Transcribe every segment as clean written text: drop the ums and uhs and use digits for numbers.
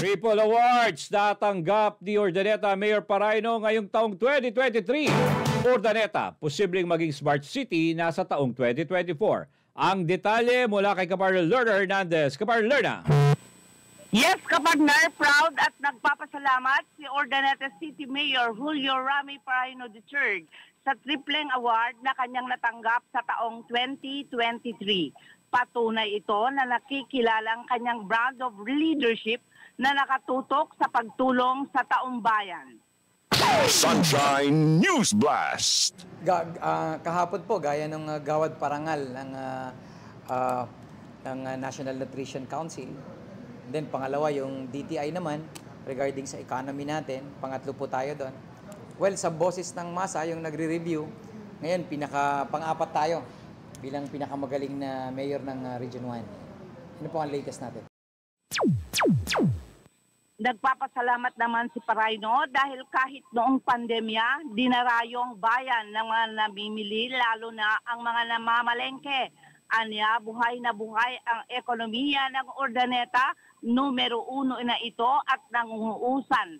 People Awards natanggap ni Urdaneta Mayor Paraino ngayong taong 2023. Urdaneta, posibleng maging smart city na sa taong 2024. Ang detalye mula kay Kapartner Lerna Hernandez. Kapartner Lerna. Yes, kapartner, proud at nagpapasalamat si Urdaneta City Mayor Julio Ramy Paraino III sa tripleng award na kanyang natanggap sa taong 2023. Patunay ito na nakikilalang kanyang brand of leadership na nakatutok sa pagtulong sa taong bayan. Sunshine News Blast. Kahapon po, gaya ng gawad parangal ng National Nutrition Council. Then pangalawa, yung DTI naman, regarding sa economy natin. Pangatlo po tayo doon. Well, sa boses ng masa, yung nagre-review, ngayon, pang-apat tayo bilang pinakamagaling na mayor ng Region 1. Ano po ang latest natin? Nagpapasalamat naman si Paraino dahil kahit noong pandemya, dinarayong bayan ng mga namimili, lalo na ang mga namamalengke. Anya, buhay na buhay ang ekonomiya ng Urdaneta, numero 1 na ito at naungusan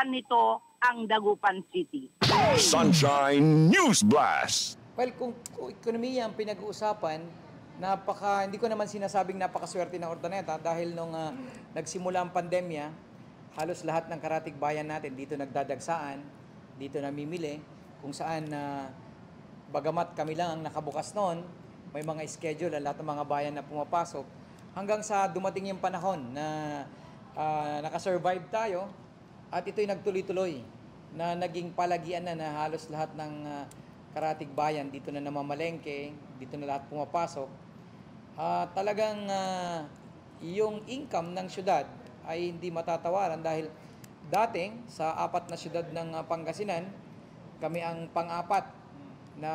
nito ang Dagupan City. Sunshine News Blast. Well, kung ekonomiya ang pinag-uusapan, hindi ko naman sinasabing napakaswerte ng Urdaneta dahil nung nagsimula ang pandemya, halos lahat ng karatig bayan natin dito nagdadagsaan, dito namimili, kung saan bagamat kami lang ang nakabukas noon, may mga schedule ang lahat ng mga bayan na pumapasok, hanggang sa dumating yung panahon na nakasurvive tayo at ito'y nagtuloy-tuloy na naging palagian na halos lahat ng karatig bayan dito na namamalengke, dito na lahat pumapasok. Talagang yung income ng syudad ay hindi matatawaran dahil dating sa 4 na syudad ng Pangasinan, kami ang pang-4 na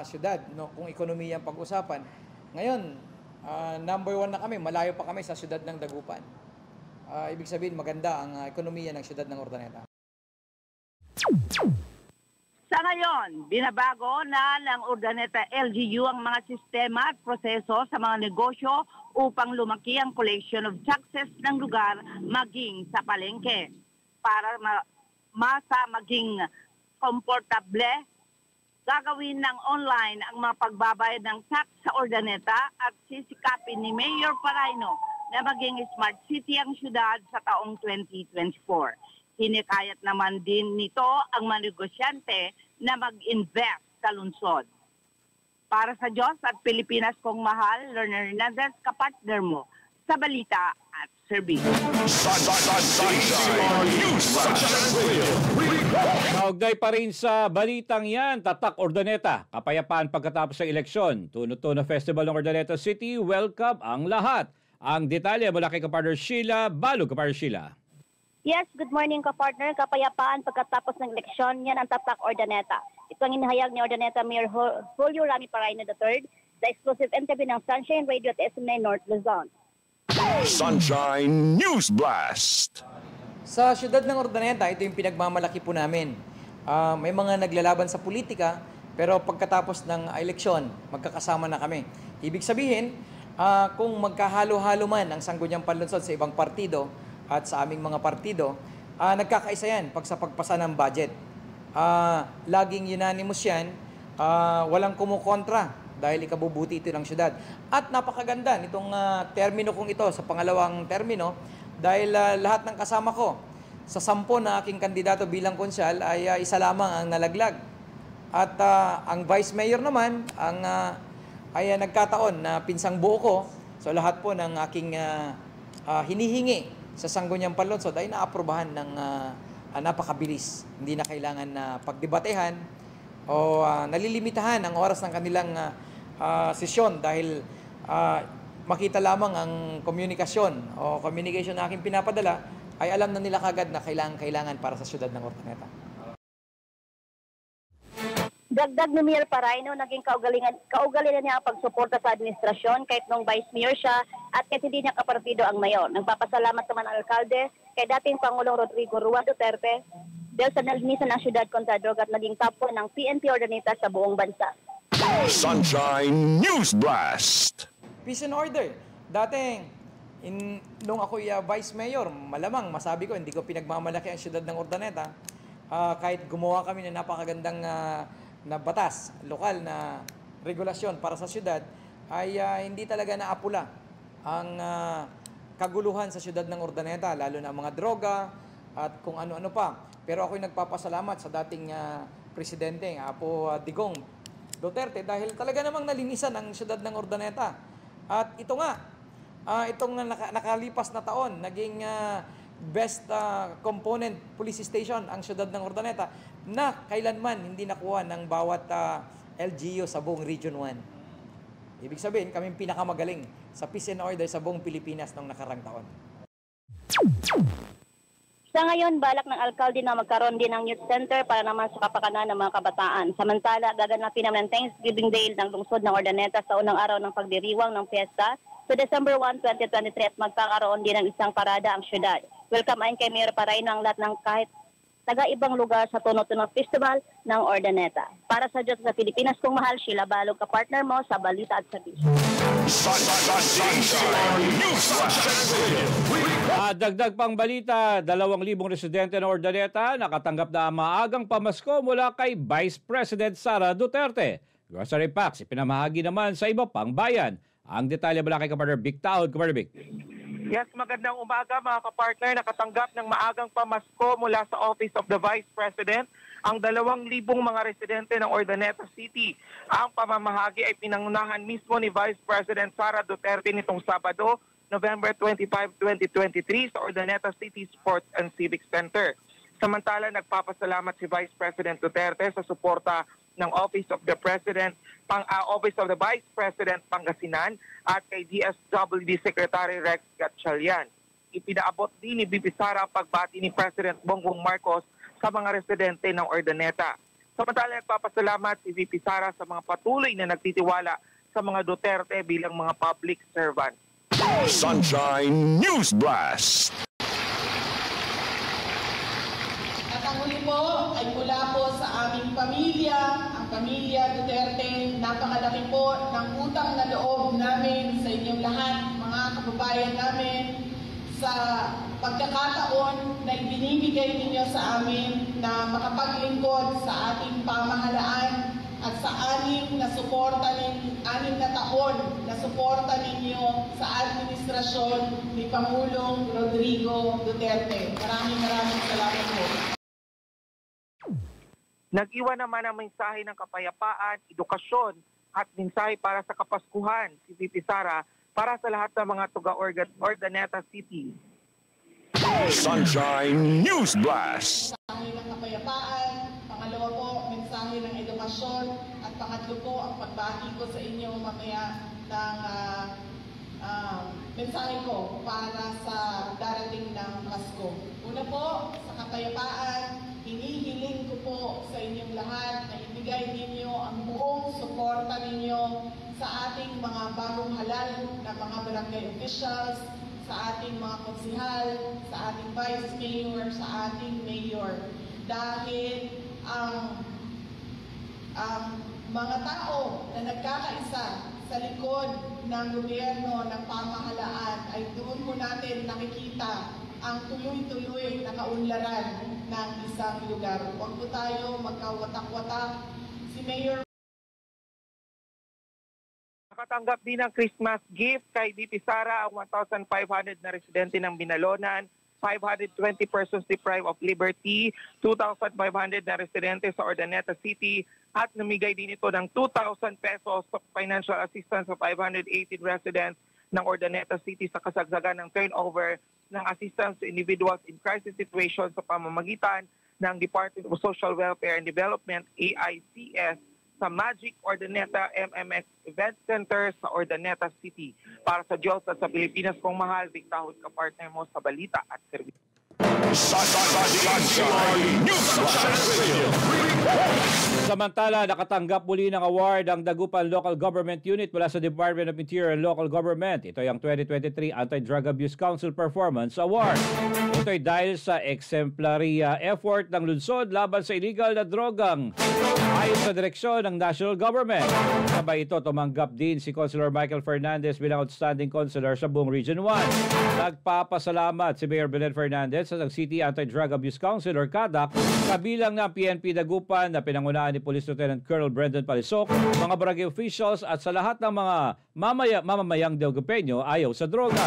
syudad, no, kung ekonomiya ang pag-usapan. Ngayon, number 1 na kami, malayo pa kami sa syudad ng Dagupan. Ibig sabihin, maganda ang ekonomiya ng syudad ng Urdaneta. Sa ngayon, binabago na ng Urdaneta LGU ang mga sistema at proseso sa mga negosyo upang lumaki ang collection of taxes ng lugar maging sa palengke. Para maging komportable, gagawin ng online ang mga pagbabayad ng tax sa Urdaneta at sisikapin ni Mayor Paraino na maging smart city ang syudad sa taong 2024. Hinikayat naman din nito ang mga negosyante na mag-invest sa lungsod. Para sa Diyos at Pilipinas kong mahal, Lerna Hernandez, kapartner mo sa balita at serbisyo. Kaugnay pa rin sa balitang yan, tatak Urdaneta, kapayapaan pagkatapos ng eleksyon. Tuno-tuno Festival ng Urdaneta City, welcome ang lahat. Ang detalye mula kay kapartner Sheila Balog. Kapartner Sheila. Yes, good morning kapartner. Kapayapaan pagkatapos ng eleksyon, yan ang tatak Urdaneta. Ito ang inahayag ni Urdaneta Mayor Julio Ramy Paraino III sa exclusive interview ng Sunshine Radio at SM9 North Luzon. Sunshine News Blast. Sa syudad ng Urdaneta, ito yung pinagmamalaki po namin. May mga naglalaban sa politika, pero pagkatapos ng eleksyon, magkakasama na kami. Ibig sabihin, kung magkahalo-halo man ang Sangguniang Panlungsod sa ibang partido at sa aming mga partido, nagkakaisa yan sa pagpasa ng budget. Laging unanimous yan, walang kumukontra dahil ikabubuti ito ng syudad. At napakaganda nitong termino kong ito sa pangalawang termino dahil lahat ng kasama ko sa 10 na aking kandidato bilang konsyal ay isa lamang ang nalaglag. At ang vice mayor naman ay nagkataon na pinsang buo ko. So lahat po ng aking hinihingi sa Sangguniang Panlungsod ay naaprubahan ng napakabilis. Hindi na kailangan na pagdebatehan o nalilimitahan ang oras ng kanilang sesyon dahil makita lamang ang komunikasyon o communication na aking pinapadala ay alam na nila kagad na kailangan para sa syudad ng Urdaneta. Dagdag ni Mayor Paraino, naging kaugalingan niya ang pagsuporta sa administrasyon kahit nung vice mayor siya at kahit hindi niya kapartido ang mayor. Nagpapasalamat naman ang alkalde kay dating Pangulong Rodrigo Roa Duterte dahil sa nalinisan ang syudad kontra droga at naging top 1 ng PNP Urdaneta sa buong bansa. Sunshine News Blast. Peace and order. Dating Nung ako'y Vice Mayor, malamang masabi ko, hindi ko pinagmamalaki ang siyudad ng Urdaneta. Kahit gumawa kami ng napakagandang na batas, lokal na regulasyon para sa siyudad, ay hindi talaga naapula ang kaguluhan sa siyudad ng Urdaneta, lalo na mga droga at kung ano-ano pa. Pero ako'y nagpapasalamat sa dating presidente, Apo Digong Duterte, dahil talaga namang nalinisan ang siyudad ng Urdaneta. At ito nga, itong nakalipas na taon, naging best component police station ang siyudad ng Urdaneta na kailanman hindi nakuha ng bawat LGU sa buong Region 1. Ibig sabihin, kami pinakamagaling sa peace and order sa buong Pilipinas noong nakarang taon. Sa ngayon, balak ng alkalde na magkaroon din ng youth center para naman sa kapakanan ng mga kabataan. Samantala, gaganapin naman ang Thanksgiving Day ng lungsod ng Urdaneta sa unang araw ng pagdiriwang ng fiesta sa December 1, 2023 at magkakaroon din ng isang parada ang syudad. Welcome ayon kay Mayor Paraino ang lahat ng kahit taga-ibang lugar sa Tuno-Tuno Festival ng Urdaneta. Para sa Diyos sa Pilipinas kung mahal, Sheila Balog, kapartner mo sa Balita at Servisyo. Dagdag pang balita, 2,000 residente ng Urdaneta nakatanggap na maagang pamasko mula kay Vice President Sara Duterte. Grocery packs ipinamahagi naman sa iba pang bayan. Ang detalye mula kay Kapartner Vic Taod. Kapartner Vic. Yes, magandang umaga mga kapartner. Nakatanggap ng maagang pamasko mula sa Office of the Vice President ang 2,000 mga residente ng Urdaneta City. Ang pamamahagi ay pinangunahan mismo ni Vice President Sara Duterte nitong Sabado, November 25, 2023 sa Urdaneta City Sports and Civic Center. Samantala, nagpapasalamat si Vice President Duterte sa suporta ng Office of the President, Office of the Vice President Pangasinan at kay DSWD Secretary Rex Gatchalian. Ipinaabot din ni VP Sara ang pagbati ni President Bongbong Marcos sa mga residente ng Urdaneta. Samantala, nagpapasalamat si VP Sara sa mga patuloy na nagtitiwala sa mga Duterte bilang mga public servant. Sunshine News Blast. At ang huli po ay mula po sa aming pamilya, ang pamilya Duterte. Napakalaki po ng utang na loob namin sa inyong lahat, mga kababayan namin, sa pagkakataon na ibinibigay ninyo sa amin na makapaglingkod sa ating pamahalaan at sa anim na taon na suporta ninyo sa administrasyon ni Pangulong Rodrigo Duterte. Maraming salamat po. Nag-iwan naman ang mensahe ng kapayapaan, edukasyon at mensahe para sa Kapaskuhan si VP Sara para sa lahat ng mga taga-Urdaneta City. Sunshine News Blast. Mensahe ng kapayapaan, pangalawa po, mensahe ng edukasyon, at pangatlo po, ang pagbati ko sa inyo mamaya ng mensahe ko para sa darating ng Pasko. Una po, sa kapayapaan, hinihiling ko po sa inyong lahat na ibigay ninyo ang buong suporta ninyo sa ating mga bagong halal na mga barangay officials, sa ating mga konsihal, sa ating vice mayor, sa ating mayor. Dahil ang mga tao na nagkakaisa sa likod ng gobyerno ng pamahalaan ay doon po natin nakikita ang tuloy-tuloy na kaunlaran ng isang lugar. Huwag po tayo magkawatak-watak. Si Mayor Nakatanggap din ng Christmas gift kay VP Sara ang 1,500 na residente ng Binalonan, 520 persons deprived of liberty, 2,500 na residente sa Urdaneta City at namigay din ito ng 2,000 pesos sa financial assistance sa 518 residents ng Urdaneta City sa kasagsagan ng turnover ng assistance to individuals in crisis situations sa pamamagitan ng Department of Social Welfare and Development, AICS, sa Magic Urdaneta MMX Event Center sa Urdaneta City. Para sa Diyos at sa Pilipinas kong mahal, Vic Taod, kapartner mo sa Balita at Servisyo. Sunshine News Blast. Samantala, nakatanggap muli ng award ang Dagupan Local Government Unit mula sa Department of Interior and Local Government. Ito ay ang 2023 Anti-Drug Abuse Council Performance Award. Ito ay dahil sa exemplary effort ng lungsod laban sa illegal na drogang ayon sa direksyon ng national government. Sabay ito, tumanggap din si Councilor Michael Fernandez bilang Outstanding Councilor sa buong Region 1. Nagpapasalamat si Mayor Belen Fernandez sa City Anti-Drug Abuse Council or CADAC kabilang ng PNP Dagupan na pinangunahan ni Police Lieutenant Colonel Brendan Palisok, mga barangay officials at sa lahat ng mga mamamayang Dagupeño ayaw sa droga.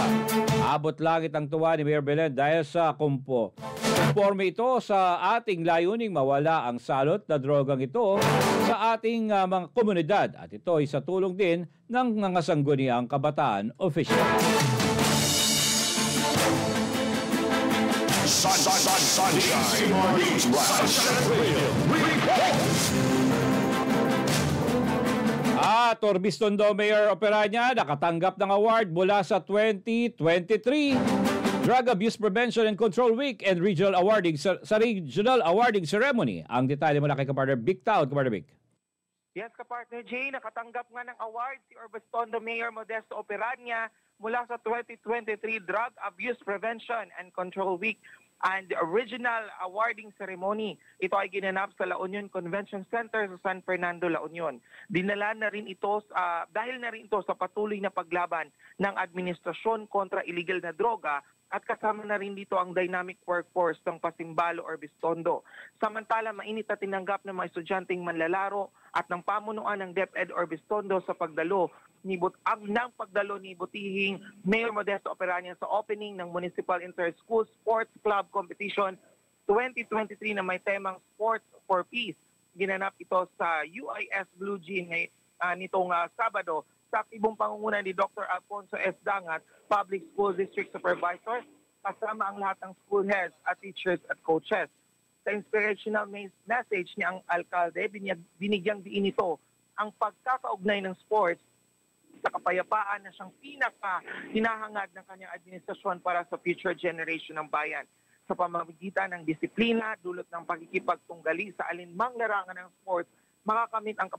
Abot langit ang tuwa ni Mayor Belen dahil sa conforme ito sa ating layuning mawala ang salot na drogang ito sa ating mga komunidad at ito ay sa tulong din ng mga sangguniang kabataan official. Sunshine News Blast. Torbistondo Mayor Operanya nakatanggap ng award mula sa 2023 Drug Abuse Prevention and Control Week and Regional Awarding sa Regional Awarding Ceremony. Ang detalye mula kay Kapartner Vic Taud. Kapartner Vic. Yes, Kapartner Jay, nakatanggap nga ng award si Orbistondo Mayor Modesto Operanya mula sa 2023 Drug Abuse Prevention and Control Week and Regional Awarding Ceremony. Ito ay ginanap sa La Union Convention Center sa San Fernando, La Union. Dinala na rin ito dahil na rin ito sa patuloy na paglaban ng administrasyon kontra illegal na droga at kasama na rin dito ang dynamic workforce ng Pasimbalo Orbistondo. Samantala, mainit na tinanggap ng mga estudyanteng manlalaro at ng pamunuan ng DepEd Orbistondo sa pagdalo ni butihing Mayor Modesto Operanya sa opening ng Municipal Inter-School Sports Club Competition 2023 na may temang Sports for Peace. Ginanap ito sa UIS Blue Jean nitong Sabado sa aktibong pangunguna ni Dr. Alfonso S. Dangat, Public School District Supervisor, kasama ang lahat ng school heads at teachers at coaches. Sa inspirational message ni ang alkalde, binigyang diin ito ang pagkakaugnay ng sports sa kapayapaan na siyang pinaka-hinahangad ng kanyang administrasyon para sa future generation ng bayan. Sa pamamagitan ng disiplina, dulot ng pakikipagtunggali sa alinmang larangan ng sports, makakamit ang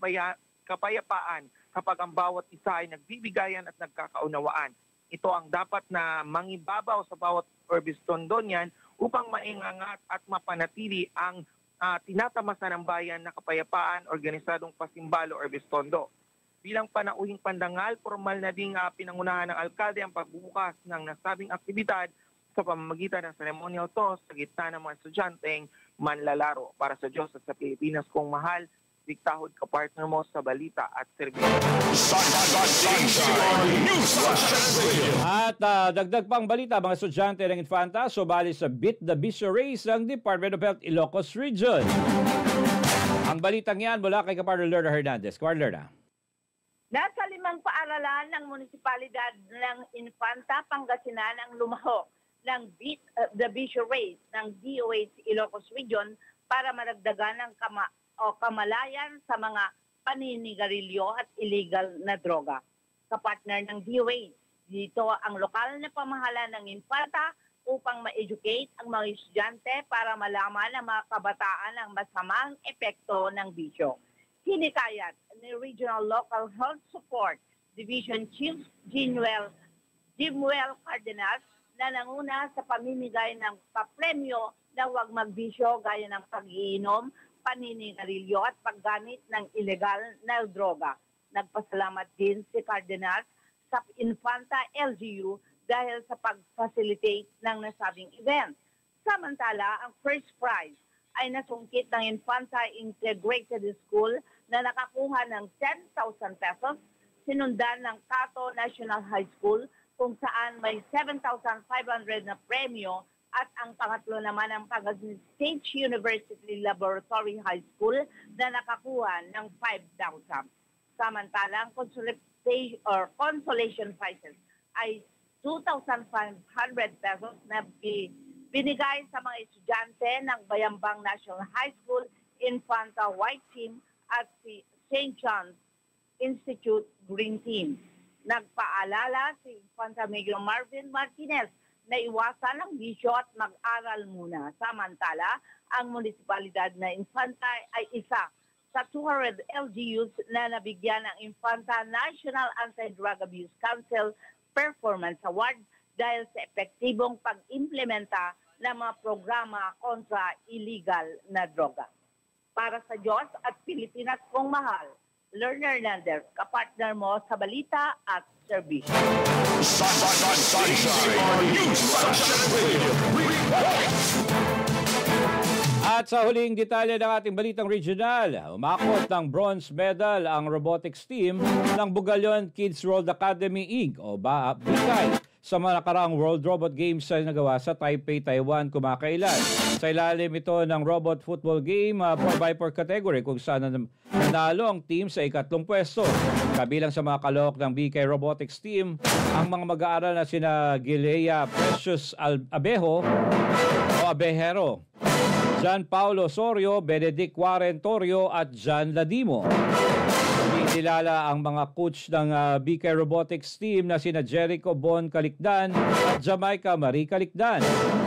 kapayapaan kapag ang bawat isa ay nagbibigayan at nagkakaunawaan. Ito ang dapat na mangibabaw sa bawat Orbistondonian upang maingangat at mapanatili ang tinatamasa ng bayan na kapayapaan, organisadong Pasimbalo Orbistondo. Bilang panauhing pandangal, formal na ding pinangunahan ng alkalde ang pagbubukas ng nasabing aktibidad sa pamamagitan ng ceremonial toast sa gitna ng mga estudyanteng manlalaro. Para sa Diyos at sa Pilipinas kong mahal, Victahod kapartner mo sa balita at serbisyo. At dagdag pang balita, mga estudyante ng Infanta sumali sa Beat the Bisyo Race ng Department of Health Ilocos Region. Ang balitang yan mula kay Kapartner Lerna Hernandez. Kapartner Lerna. Nasa 5 paaralan ng munisipalidad ng Infanta, Pangasinan ang lumahok ng Beat the Bisyo Race ng DOH Ilocos Region para maragdagan ng kamalayan sa mga paninigarilyo at illegal na droga. Kapartner ng DOH, dito ang lokal na pamahalaan ng Infanta upang ma-educate ang mga estudyante para malaman ng mga kabataan ang masamang epekto ng bisyo. Hinikayat ni Regional Local Health Support Division Chief Jimwell Cardenas na nanguna sa pamimigay ng papremyo na huwag magbisyo gaya ng pag-iinom, paninigarilyo at paggamit ng ilegal na droga. Nagpasalamat din si Cardenas sa Infanta LGU dahil sa pag-facilitate ng nasabing event. Samantala, ang first prize ay nasungkit ng Infanta Integrated School na nakakuha ng 10,000 pesos, sinundan ng Cato National High School kung saan may 7,500 na premyo at ang pangatlo naman ang Pangasinan State University Laboratory High School na nakakuha ng 5,000. Samantalang consolation prizes ay 2,500 pesos na binigay sa mga estudyante ng Bayambang National High School, Infanta White Team at si St. John's Institute Green Team. Nagpaalala si Infanta Mayor Marvin Martinez na iwasan ang bisyo at mag-aral muna. Samantala, ang munisipalidad na Infanta ay isa sa 200 LGUs na nabigyan ng Infanta National Anti-Drug Abuse Council Performance Award dahil sa epektibong pag-implementa ng mga programa kontra illegal na droga. Para sa Diyos at Pilipinas kong mahal, Lerner Hernandez, kapartner mo sa balita at serbisyo. At sa huling detalye ng ating balitang regional, umakot ng bronze medal ang robotics team ng Bugalyon Kids World Academy Inc. o BICAI sa mga nakaraang World Robot Games na nagawa sa Taipei, Taiwan kumakailan. Sa ilalim ito ng robot football game 4x4 category kung saan nanalo ang team sa ikatlong pwesto. Kabilang sa mga kalahok ng BICAI Robotics Team, ang mga mag-aaral na sina Gilea Precious Abejero, John Paulo Osorio, Benedict Cuarentorio at John Ladimo. Kilala ang mga coach ng BICAI Robotics Team na sina Jericho Bon Calicdan at Jamaica Marie Calicdan.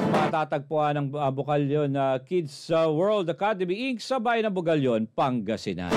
Matatagpuan ng Bugalyon Kids World Academy Inc. sa bayan ng Bugalyon, Pangasinan.